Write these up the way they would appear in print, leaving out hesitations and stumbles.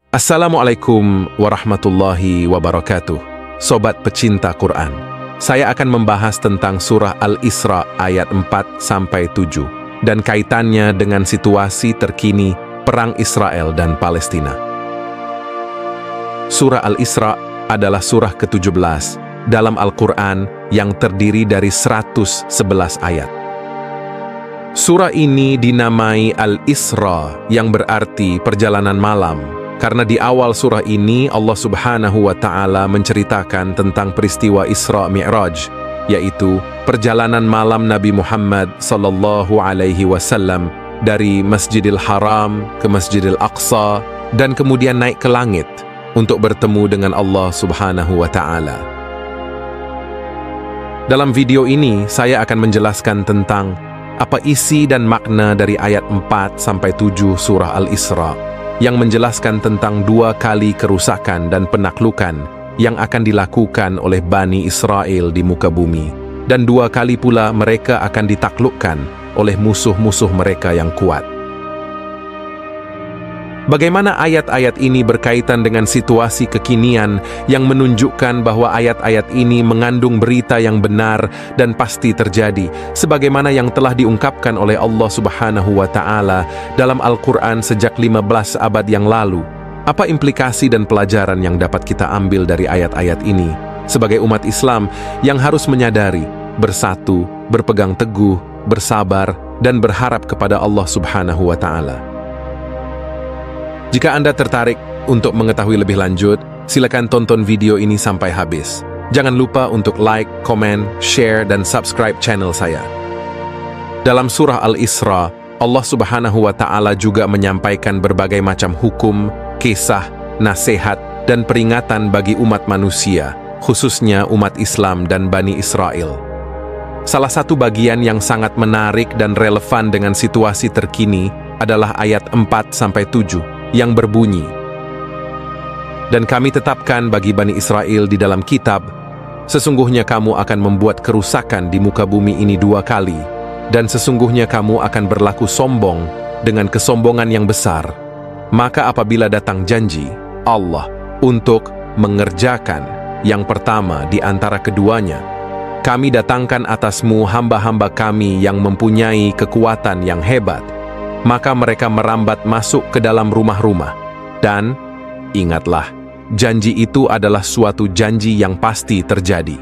Assalamualaikum warahmatullahi wabarakatuh. Sobat pecinta Quran, saya akan membahas tentang surah Al-Isra ayat 4-7 dan kaitannya dengan situasi terkini Perang Israel dan Palestina. Surah Al-Isra adalah surah ke-17 dalam Al-Quran yang terdiri dari 111 ayat. Surah ini dinamai Al-Isra yang berarti perjalanan malam, karena di awal surah ini Allah Subhanahu wa Ta'ala menceritakan tentang peristiwa Isra Mi'raj, yaitu perjalanan malam Nabi Muhammad sallallahu alaihi wasallam dari Masjidil Haram ke Masjidil Aqsa dan kemudian naik ke langit untuk bertemu dengan Allah Subhanahu wa Ta'ala. Dalam video ini saya akan menjelaskan tentang apa isi dan makna dari ayat 4-7 surah Al-Isra yang menjelaskan tentang 2 kali kerusakan dan penaklukan yang akan dilakukan oleh Bani Israel di muka bumi, dan 2 kali pula mereka akan ditaklukkan oleh musuh-musuh mereka yang kuat. Bagaimana ayat-ayat ini berkaitan dengan situasi kekinian yang menunjukkan bahwa ayat-ayat ini mengandung berita yang benar dan pasti terjadi, sebagaimana yang telah diungkapkan oleh Allah Subhanahu wa Ta'ala dalam Al-Quran sejak 15 abad yang lalu? Apa implikasi dan pelajaran yang dapat kita ambil dari ayat-ayat ini sebagai umat Islam yang harus menyadari, bersatu, berpegang teguh, bersabar, dan berharap kepada Allah Subhanahu wa Ta'ala? Jika Anda tertarik untuk mengetahui lebih lanjut, silakan tonton video ini sampai habis. Jangan lupa untuk like, komen, share, dan subscribe channel saya. Dalam surah Al-Isra, Allah Subhanahu wa Ta'ala juga menyampaikan berbagai macam hukum, kisah, nasihat, dan peringatan bagi umat manusia, khususnya umat Islam dan Bani Israel. Salah satu bagian yang sangat menarik dan relevan dengan situasi terkini adalah ayat 4-7 yang berbunyi, "Dan kami tetapkan bagi Bani Israel di dalam kitab, sesungguhnya kamu akan membuat kerusakan di muka bumi ini 2 kali, dan sesungguhnya kamu akan berlaku sombong dengan kesombongan yang besar. Maka apabila datang janji Allah untuk mengerjakan yang pertama di antara keduanya, kami datangkan atasmu hamba-hamba kami yang mempunyai kekuatan yang hebat. Maka mereka merambat masuk ke dalam rumah-rumah. Dan ingatlah, janji itu adalah suatu janji yang pasti terjadi.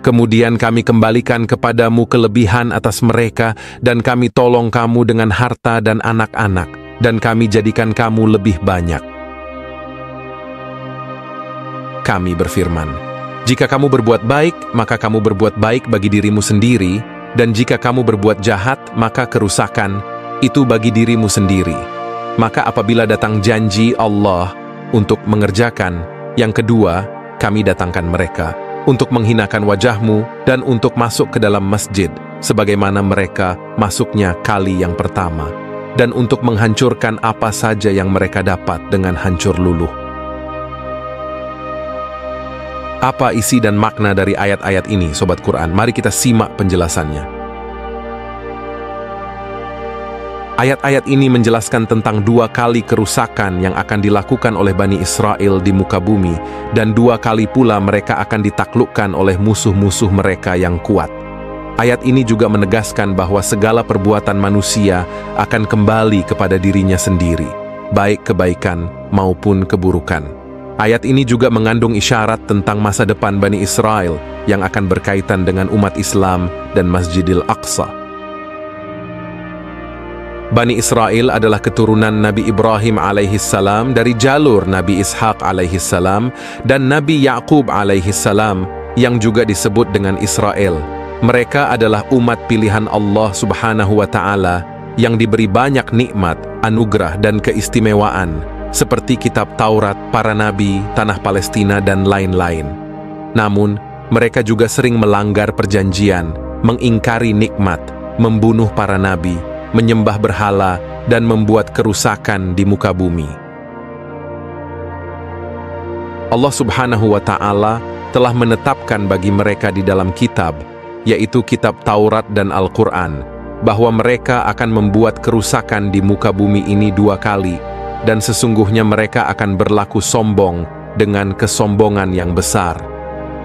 Kemudian kami kembalikan kepadamu kelebihan atas mereka, dan kami tolong kamu dengan harta dan anak-anak, dan kami jadikan kamu lebih banyak. Kami berfirman, jika kamu berbuat baik, maka kamu berbuat baik bagi dirimu sendiri, dan jika kamu berbuat jahat, maka kerusakan itu bagi dirimu sendiri. Maka apabila datang janji Allah untuk mengerjakan yang kedua, kami datangkan mereka untuk menghinakan wajahmu dan untuk masuk ke dalam masjid, sebagaimana mereka masuknya kali yang pertama, dan untuk menghancurkan apa saja yang mereka dapat dengan hancur luluh." Apa isi dan makna dari ayat-ayat ini, Sobat Quran? Mari kita simak penjelasannya. Ayat-ayat ini menjelaskan tentang 2 kali kerusakan yang akan dilakukan oleh Bani Israel di muka bumi, dan 2 kali pula mereka akan ditaklukkan oleh musuh-musuh mereka yang kuat. Ayat ini juga menegaskan bahwa segala perbuatan manusia akan kembali kepada dirinya sendiri, baik kebaikan maupun keburukan. Ayat ini juga mengandung isyarat tentang masa depan Bani Israel yang akan berkaitan dengan umat Islam dan Masjidil Aqsa. Bani Israel adalah keturunan Nabi Ibrahim alaihissalam dari jalur Nabi Ishaq alaihissalam dan Nabi Ya'qub alaihissalam yang juga disebut dengan Israel. Mereka adalah umat pilihan Allah Subhanahu wa Ta'ala yang diberi banyak nikmat, anugerah, dan keistimewaan, seperti kitab Taurat, para nabi, tanah Palestina, dan lain-lain. Namun, mereka juga sering melanggar perjanjian, mengingkari nikmat, membunuh para nabi, menyembah berhala, dan membuat kerusakan di muka bumi. Allah Subhanahu wa Ta'ala telah menetapkan bagi mereka di dalam kitab, yaitu kitab Taurat dan Al-Quran, bahwa mereka akan membuat kerusakan di muka bumi ini 2 kali, dan sesungguhnya mereka akan berlaku sombong dengan kesombongan yang besar.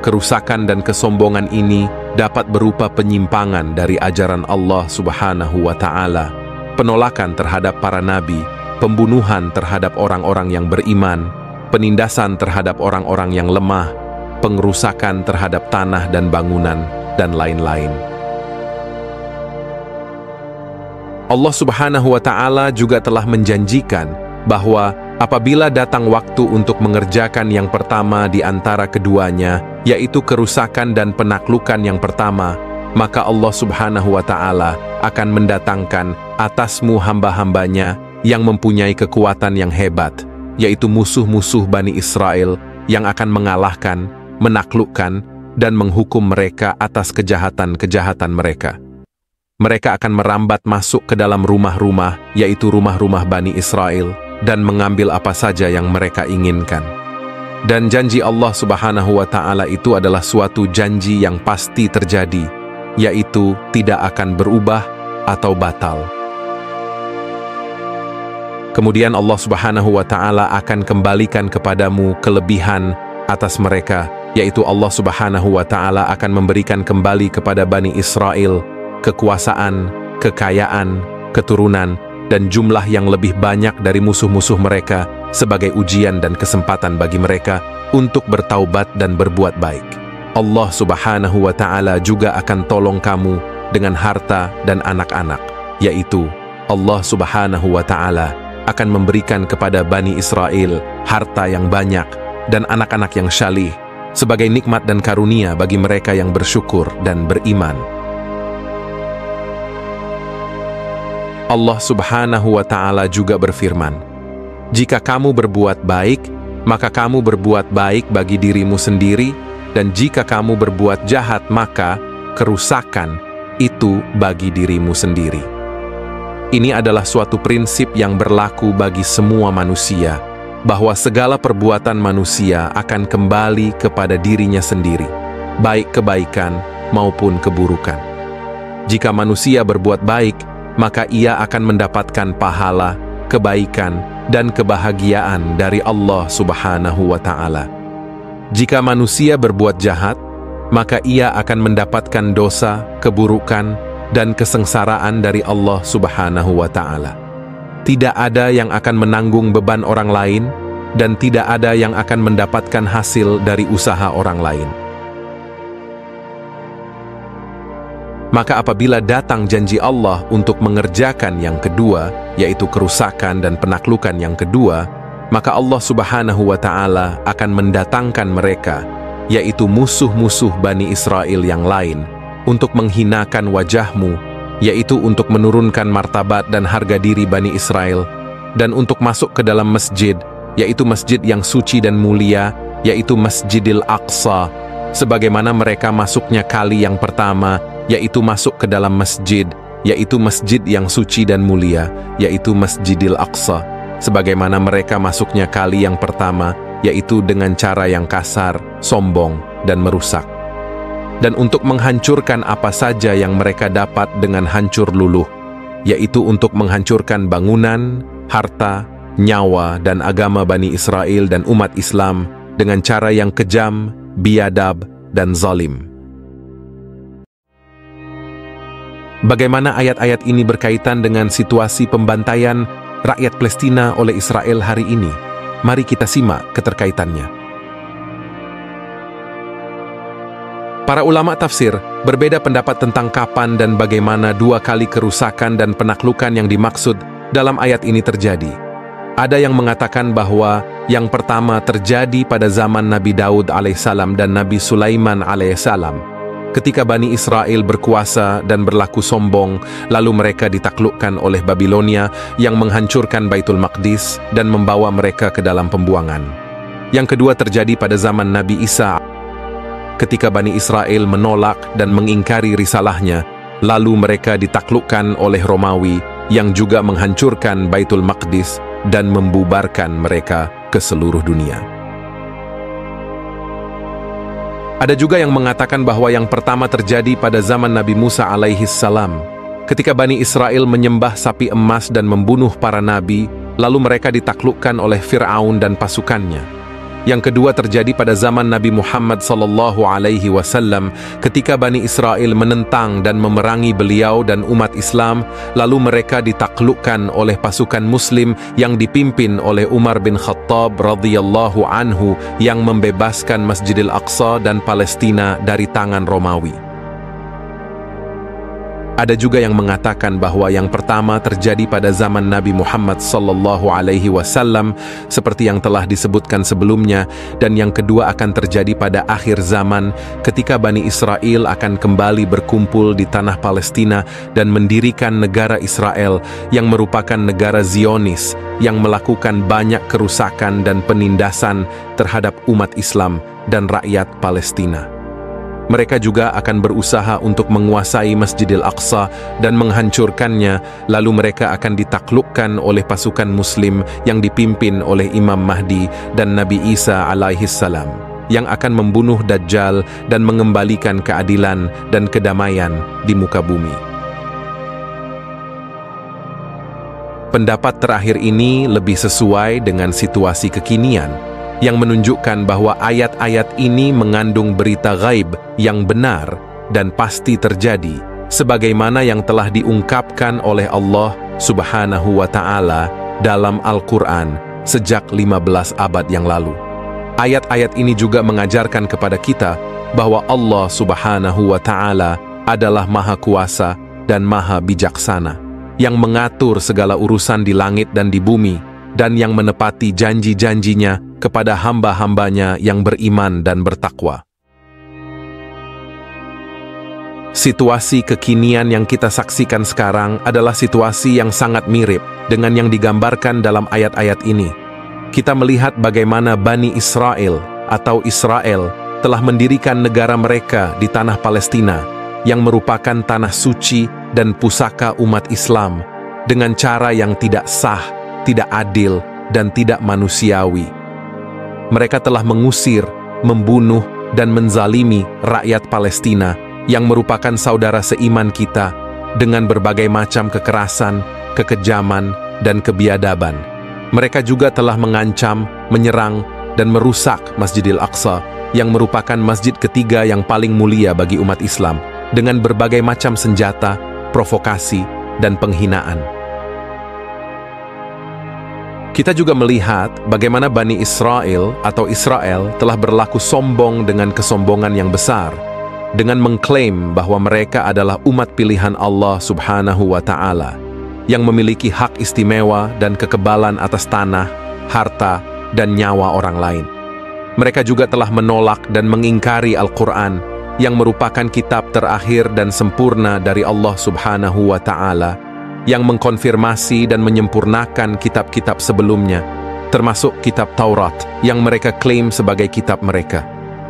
Kerusakan dan kesombongan ini dapat berupa penyimpangan dari ajaran Allah Subhanahu wa Ta'ala, penolakan terhadap para nabi, pembunuhan terhadap orang-orang yang beriman, penindasan terhadap orang-orang yang lemah, pengerusakan terhadap tanah dan bangunan, dan lain-lain. Allah Subhanahu wa Ta'ala juga telah menjanjikan bahwa apabila datang waktu untuk mengerjakan yang pertama di antara keduanya, yaitu kerusakan dan penaklukan yang pertama, maka Allah Subhanahu wa Ta'ala akan mendatangkan atasmu hamba-hambanya yang mempunyai kekuatan yang hebat, yaitu musuh-musuh Bani Israel yang akan mengalahkan, menaklukkan, dan menghukum mereka atas kejahatan-kejahatan mereka. Mereka akan merambat masuk ke dalam rumah-rumah, yaitu rumah-rumah Bani Israel, dan mengambil apa saja yang mereka inginkan. Dan janji Allah Subhanahu wa Ta'ala itu adalah suatu janji yang pasti terjadi, yaitu tidak akan berubah atau batal. Kemudian Allah Subhanahu wa Ta'ala akan kembalikan kepadamu kelebihan atas mereka, yaitu Allah Subhanahu wa Ta'ala akan memberikan kembali kepada Bani Israel kekuasaan, kekayaan, keturunan, dan jumlah yang lebih banyak dari musuh-musuh mereka sebagai ujian dan kesempatan bagi mereka untuk bertaubat dan berbuat baik. Allah Subhanahu wa Ta'ala juga akan tolong kamu dengan harta dan anak-anak, yaitu Allah Subhanahu wa Ta'ala akan memberikan kepada Bani Israel harta yang banyak dan anak-anak yang syalih sebagai nikmat dan karunia bagi mereka yang bersyukur dan beriman. Allah Subhanahu wa Ta'ala juga berfirman, "Jika kamu berbuat baik, maka kamu berbuat baik bagi dirimu sendiri, dan jika kamu berbuat jahat, maka kerusakan itu bagi dirimu sendiri." Ini adalah suatu prinsip yang berlaku bagi semua manusia, bahwa segala perbuatan manusia akan kembali kepada dirinya sendiri, baik kebaikan maupun keburukan. Jika manusia berbuat baik, maka ia akan mendapatkan pahala, kebaikan, dan kebahagiaan dari Allah Subhanahu wa Ta'ala. Jika manusia berbuat jahat, maka ia akan mendapatkan dosa, keburukan, dan kesengsaraan dari Allah Subhanahu wa Ta'ala. Tidak ada yang akan menanggung beban orang lain, dan tidak ada yang akan mendapatkan hasil dari usaha orang lain. Maka apabila datang janji Allah untuk mengerjakan yang kedua, yaitu kerusakan dan penaklukan yang kedua, maka Allah Subhanahu wa Ta'ala akan mendatangkan mereka, yaitu musuh-musuh Bani Israel yang lain, untuk menghinakan wajahmu, yaitu untuk menurunkan martabat dan harga diri Bani Israel, dan untuk masuk ke dalam masjid, yaitu masjid yang suci dan mulia, yaitu Masjidil Aqsa, sebagaimana mereka masuknya kali yang pertama, yaitu masuk ke dalam masjid, yaitu masjid yang suci dan mulia, yaitu Masjidil Aqsa, sebagaimana mereka masuknya kali yang pertama, yaitu dengan cara yang kasar, sombong, dan merusak. Dan untuk menghancurkan apa saja yang mereka dapat dengan hancur luluh, yaitu untuk menghancurkan bangunan, harta, nyawa, dan agama Bani Israel dan umat Islam dengan cara yang kejam, biadab, dan zalim. Bagaimana ayat-ayat ini berkaitan dengan situasi pembantaian rakyat Palestina oleh Israel hari ini? Mari kita simak keterkaitannya. Para ulama tafsir berbeda pendapat tentang kapan dan bagaimana 2 kali kerusakan dan penaklukan yang dimaksud dalam ayat ini terjadi. Ada yang mengatakan bahwa yang pertama terjadi pada zaman Nabi Daud alaihissalam dan Nabi Sulaiman alaihissalam, ketika Bani Israel berkuasa dan berlaku sombong, lalu mereka ditaklukkan oleh Babilonia yang menghancurkan Baitul Maqdis dan membawa mereka ke dalam pembuangan. Yang kedua terjadi pada zaman Nabi Isa, ketika Bani Israel menolak dan mengingkari risalahnya, lalu mereka ditaklukkan oleh Romawi yang juga menghancurkan Baitul Maqdis dan membubarkan mereka ke seluruh dunia. Ada juga yang mengatakan bahwa yang pertama terjadi pada zaman Nabi Musa alaihissalam, Ketika Bani Israel menyembah sapi emas dan membunuh para nabi, lalu mereka ditaklukkan oleh Fir'aun dan pasukannya. Yang kedua terjadi pada zaman Nabi Muhammad SAW ketika Bani Israel menentang dan memerangi beliau dan umat Islam, lalu mereka ditaklukkan oleh pasukan Muslim yang dipimpin oleh Umar bin Khattab radhiyallahu anhu yang membebaskan Masjidil Aqsa dan Palestina dari tangan Romawi. Ada juga yang mengatakan bahwa yang pertama terjadi pada zaman Nabi Muhammad SAW seperti yang telah disebutkan sebelumnya, dan yang kedua akan terjadi pada akhir zaman ketika Bani Israel akan kembali berkumpul di tanah Palestina dan mendirikan negara Israel yang merupakan negara Zionis yang melakukan banyak kerusakan dan penindasan terhadap umat Islam dan rakyat Palestina. Mereka juga akan berusaha untuk menguasai Masjidil Aqsa dan menghancurkannya, lalu mereka akan ditaklukkan oleh pasukan Muslim yang dipimpin oleh Imam Mahdi dan Nabi Isa alaihissalam, yang akan membunuh Dajjal dan mengembalikan keadilan dan kedamaian di muka bumi. Pendapat terakhir ini lebih sesuai dengan situasi kekinian, yang menunjukkan bahwa ayat-ayat ini mengandung berita gaib yang benar dan pasti terjadi, sebagaimana yang telah diungkapkan oleh Allah Subhanahu wa Ta'ala dalam Al-Quran sejak 15 abad yang lalu. Ayat-ayat ini juga mengajarkan kepada kita bahwa Allah Subhanahu wa Ta'ala adalah Maha Kuasa dan Maha Bijaksana, yang mengatur segala urusan di langit dan di bumi, dan yang menepati janji-janjinya kepada hamba-hambanya yang beriman dan bertakwa. Situasi kekinian yang kita saksikan sekarang adalah situasi yang sangat mirip dengan yang digambarkan dalam ayat-ayat ini. Kita melihat bagaimana Bani Israel atau Israel telah mendirikan negara mereka di tanah Palestina, yang merupakan tanah suci dan pusaka umat Islam, dengan cara yang tidak sah, tidak adil, dan tidak manusiawi. Mereka telah mengusir, membunuh, dan menzalimi rakyat Palestina yang merupakan saudara seiman kita dengan berbagai macam kekerasan, kekejaman, dan kebiadaban. Mereka juga telah mengancam, menyerang, dan merusak Masjidil Aqsa yang merupakan masjid ketiga yang paling mulia bagi umat Islam dengan berbagai macam senjata, provokasi, dan penghinaan. Kita juga melihat bagaimana Bani Israel atau Israel telah berlaku sombong dengan kesombongan yang besar, dengan mengklaim bahwa mereka adalah umat pilihan Allah Subhanahu wa Ta'ala, yang memiliki hak istimewa dan kekebalan atas tanah, harta, dan nyawa orang lain. Mereka juga telah menolak dan mengingkari Al-Quran, yang merupakan kitab terakhir dan sempurna dari Allah Subhanahu wa Ta'ala, yang mengkonfirmasi dan menyempurnakan kitab-kitab sebelumnya, termasuk kitab Taurat yang mereka klaim sebagai kitab mereka.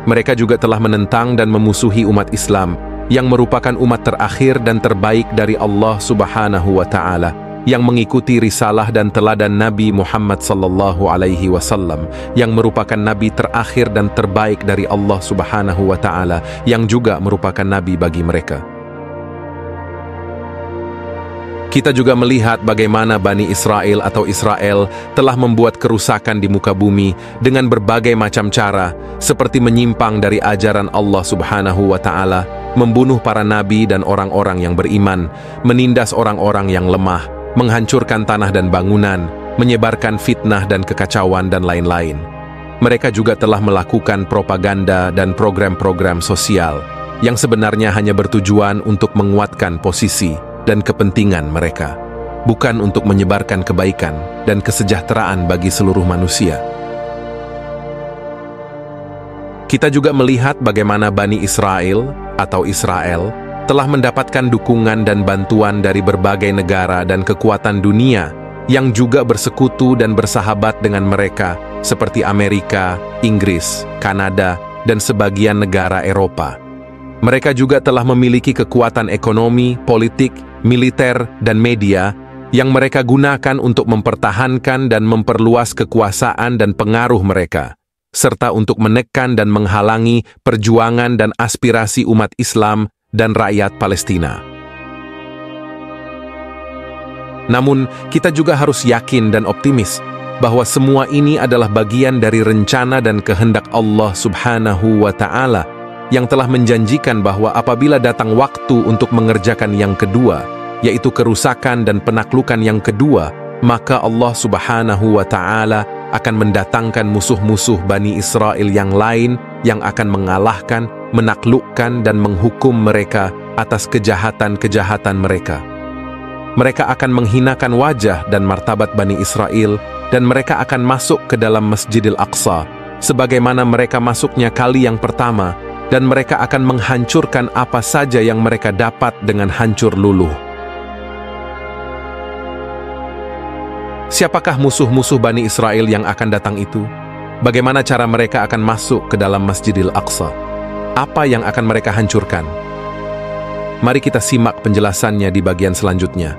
Mereka juga telah menentang dan memusuhi umat Islam, yang merupakan umat terakhir dan terbaik dari Allah Subhanahu wa Ta'ala, yang mengikuti risalah dan teladan Nabi Muhammad SAW, yang merupakan nabi terakhir dan terbaik dari Allah Subhanahu wa Ta'ala, yang juga merupakan nabi bagi mereka. Kita juga melihat bagaimana Bani Israel atau Israel telah membuat kerusakan di muka bumi dengan berbagai macam cara, seperti menyimpang dari ajaran Allah Subhanahu wa Ta'ala, membunuh para nabi dan orang-orang yang beriman, menindas orang-orang yang lemah, menghancurkan tanah dan bangunan, menyebarkan fitnah dan kekacauan, dan lain-lain. Mereka juga telah melakukan propaganda dan program-program sosial yang sebenarnya hanya bertujuan untuk menguatkan posisi dan kepentingan mereka, bukan untuk menyebarkan kebaikan dan kesejahteraan bagi seluruh manusia. Kita juga melihat bagaimana Bani Israel atau Israel telah mendapatkan dukungan dan bantuan dari berbagai negara dan kekuatan dunia yang juga bersekutu dan bersahabat dengan mereka, seperti Amerika, Inggris, Kanada, dan sebagian negara Eropa. Mereka juga telah memiliki kekuatan ekonomi, politik, militer, dan media yang mereka gunakan untuk mempertahankan dan memperluas kekuasaan dan pengaruh mereka, serta untuk menekan dan menghalangi perjuangan dan aspirasi umat Islam dan rakyat Palestina. Namun, kita juga harus yakin dan optimis bahwa semua ini adalah bagian dari rencana dan kehendak Allah Subhanahu wa Ta'ala yang telah menjanjikan bahwa apabila datang waktu untuk mengerjakan yang kedua, yaitu kerusakan dan penaklukan yang kedua, maka Allah Subhanahu wa Ta'ala akan mendatangkan musuh-musuh Bani Israel yang lain yang akan mengalahkan, menaklukkan dan menghukum mereka atas kejahatan-kejahatan mereka. Mereka akan menghinakan wajah dan martabat Bani Israel, dan mereka akan masuk ke dalam Masjidil Aqsa, sebagaimana mereka masuknya kali yang pertama, dan mereka akan menghancurkan apa saja yang mereka dapat dengan hancur luluh. Siapakah musuh-musuh Bani Israel yang akan datang itu? Bagaimana cara mereka akan masuk ke dalam Masjidil Aqsa? Apa yang akan mereka hancurkan? Mari kita simak penjelasannya di bagian selanjutnya.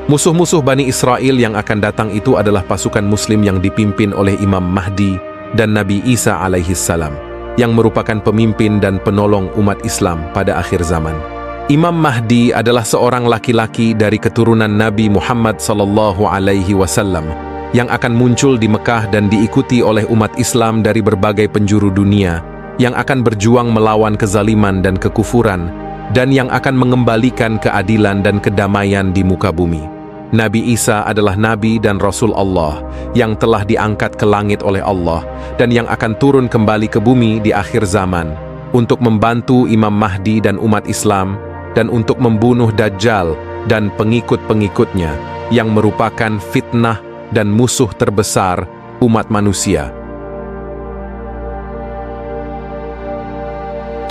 Musuh-musuh Bani Israel yang akan datang itu adalah pasukan Muslim yang dipimpin oleh Imam Mahdi dan Nabi Isa alaihissalam, yang merupakan pemimpin dan penolong umat Islam pada akhir zaman. Imam Mahdi adalah seorang laki-laki dari keturunan Nabi Muhammad sallallahu alaihi wasallam yang akan muncul di Mekah dan diikuti oleh umat Islam dari berbagai penjuru dunia, yang akan berjuang melawan kezaliman dan kekufuran, dan yang akan mengembalikan keadilan dan kedamaian di muka bumi. Nabi Isa adalah Nabi dan Rasul Allah yang telah diangkat ke langit oleh Allah dan yang akan turun kembali ke bumi di akhir zaman untuk membantu Imam Mahdi dan umat Islam dan untuk membunuh Dajjal dan pengikut-pengikutnya yang merupakan fitnah dan musuh terbesar umat manusia.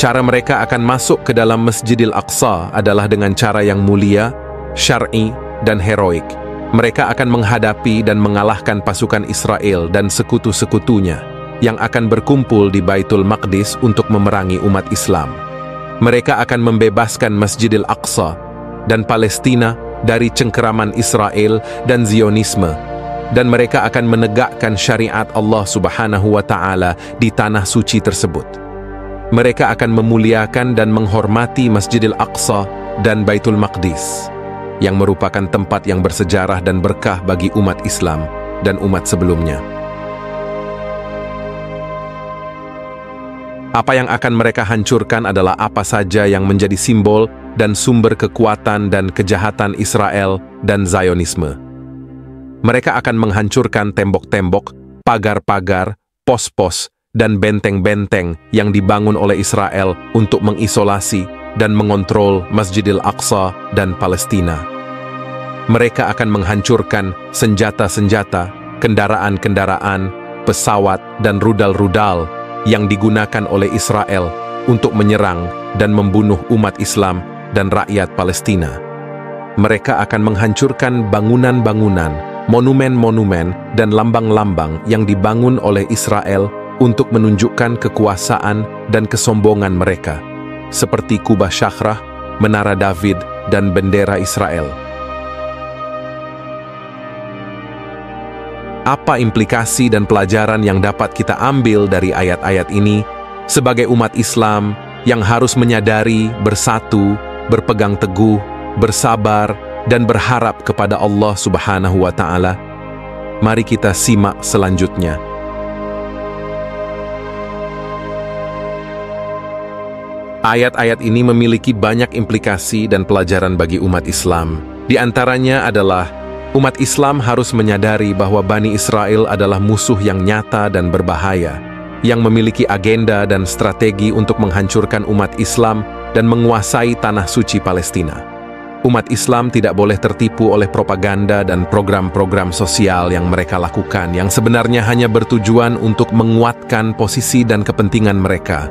Cara mereka akan masuk ke dalam Masjidil Aqsa adalah dengan cara yang mulia, syar'i, dan heroik. Mereka akan menghadapi dan mengalahkan pasukan Israel dan sekutu-sekutunya yang akan berkumpul di Baitul Maqdis untuk memerangi umat Islam. Mereka akan membebaskan Masjidil Aqsa dan Palestina dari cengkeraman Israel dan Zionisme, dan mereka akan menegakkan syariat Allah Subhanahu wa Ta'ala di tanah suci tersebut. Mereka akan memuliakan dan menghormati Masjidil Aqsa dan Baitul Maqdis, yang merupakan tempat yang bersejarah dan berkah bagi umat Islam dan umat sebelumnya. Apa yang akan mereka hancurkan adalah apa saja yang menjadi simbol dan sumber kekuatan dan kejahatan Israel dan Zionisme. Mereka akan menghancurkan tembok-tembok, pagar-pagar, pos-pos, dan benteng-benteng yang dibangun oleh Israel untuk mengisolasi dan mengontrol Masjidil Aqsa dan Palestina. Mereka akan menghancurkan senjata-senjata, kendaraan-kendaraan, pesawat, dan rudal-rudal yang digunakan oleh Israel untuk menyerang dan membunuh umat Islam dan rakyat Palestina. Mereka akan menghancurkan bangunan-bangunan, monumen-monumen, dan lambang-lambang yang dibangun oleh Israel untuk menunjukkan kekuasaan dan kesombongan mereka, seperti Kubah Syakhrah, Menara David, dan bendera Israel. Apa implikasi dan pelajaran yang dapat kita ambil dari ayat-ayat ini sebagai umat Islam yang harus menyadari, bersatu, berpegang teguh, bersabar, dan berharap kepada Allah Subhanahu wa Ta'ala? Mari kita simak selanjutnya. Ayat-ayat ini memiliki banyak implikasi dan pelajaran bagi umat Islam. Di antaranya adalah umat Islam harus menyadari bahwa Bani Israel adalah musuh yang nyata dan berbahaya, yang memiliki agenda dan strategi untuk menghancurkan umat Islam dan menguasai tanah suci Palestina. Umat Islam tidak boleh tertipu oleh propaganda dan program-program sosial yang mereka lakukan, yang sebenarnya hanya bertujuan untuk menguatkan posisi dan kepentingan mereka.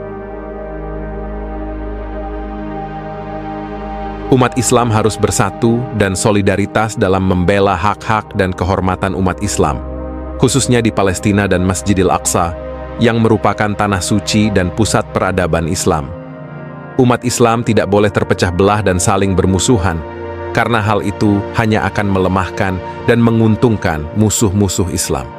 Umat Islam harus bersatu dan solidaritas dalam membela hak-hak dan kehormatan umat Islam, khususnya di Palestina dan Masjidil Aqsa, yang merupakan tanah suci dan pusat peradaban Islam. Umat Islam tidak boleh terpecah belah dan saling bermusuhan, karena hal itu hanya akan melemahkan dan menguntungkan musuh-musuh Islam.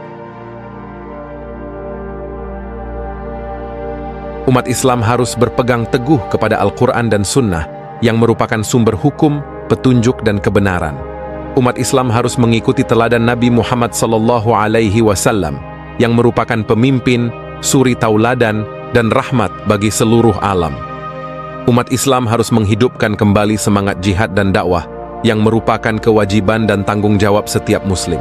Umat Islam harus berpegang teguh kepada Al-Quran dan Sunnah yang merupakan sumber hukum, petunjuk, dan kebenaran. Umat Islam harus mengikuti teladan Nabi Muhammad SAW yang merupakan pemimpin, suri tauladan, dan rahmat bagi seluruh alam. Umat Islam harus menghidupkan kembali semangat jihad dan dakwah yang merupakan kewajiban dan tanggung jawab setiap muslim.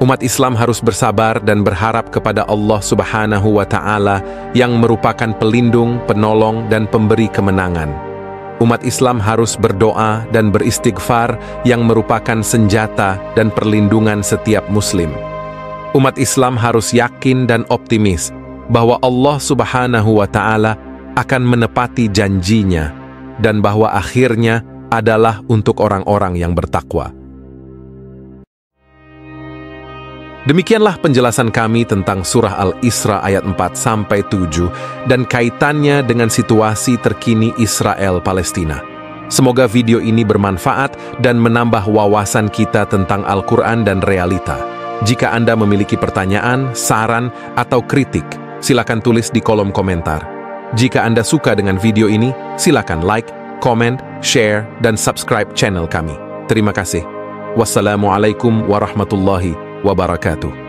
Umat Islam harus bersabar dan berharap kepada Allah Subhanahu wa Ta'ala yang merupakan pelindung, penolong, dan pemberi kemenangan. Umat Islam harus berdoa dan beristighfar yang merupakan senjata dan perlindungan setiap muslim. Umat Islam harus yakin dan optimis bahwa Allah Subhanahu wa Ta'ala akan menepati janjinya dan bahwa akhirnya adalah untuk orang-orang yang bertakwa. Demikianlah penjelasan kami tentang surah Al-Isra ayat 4-7 dan kaitannya dengan situasi terkini Israel-Palestina. Semoga video ini bermanfaat dan menambah wawasan kita tentang Al-Quran dan realita. Jika Anda memiliki pertanyaan, saran, atau kritik, silakan tulis di kolom komentar. Jika Anda suka dengan video ini, silakan like, comment, share, dan subscribe channel kami. Terima kasih. Wassalamualaikum warahmatullahi wabarakatuh.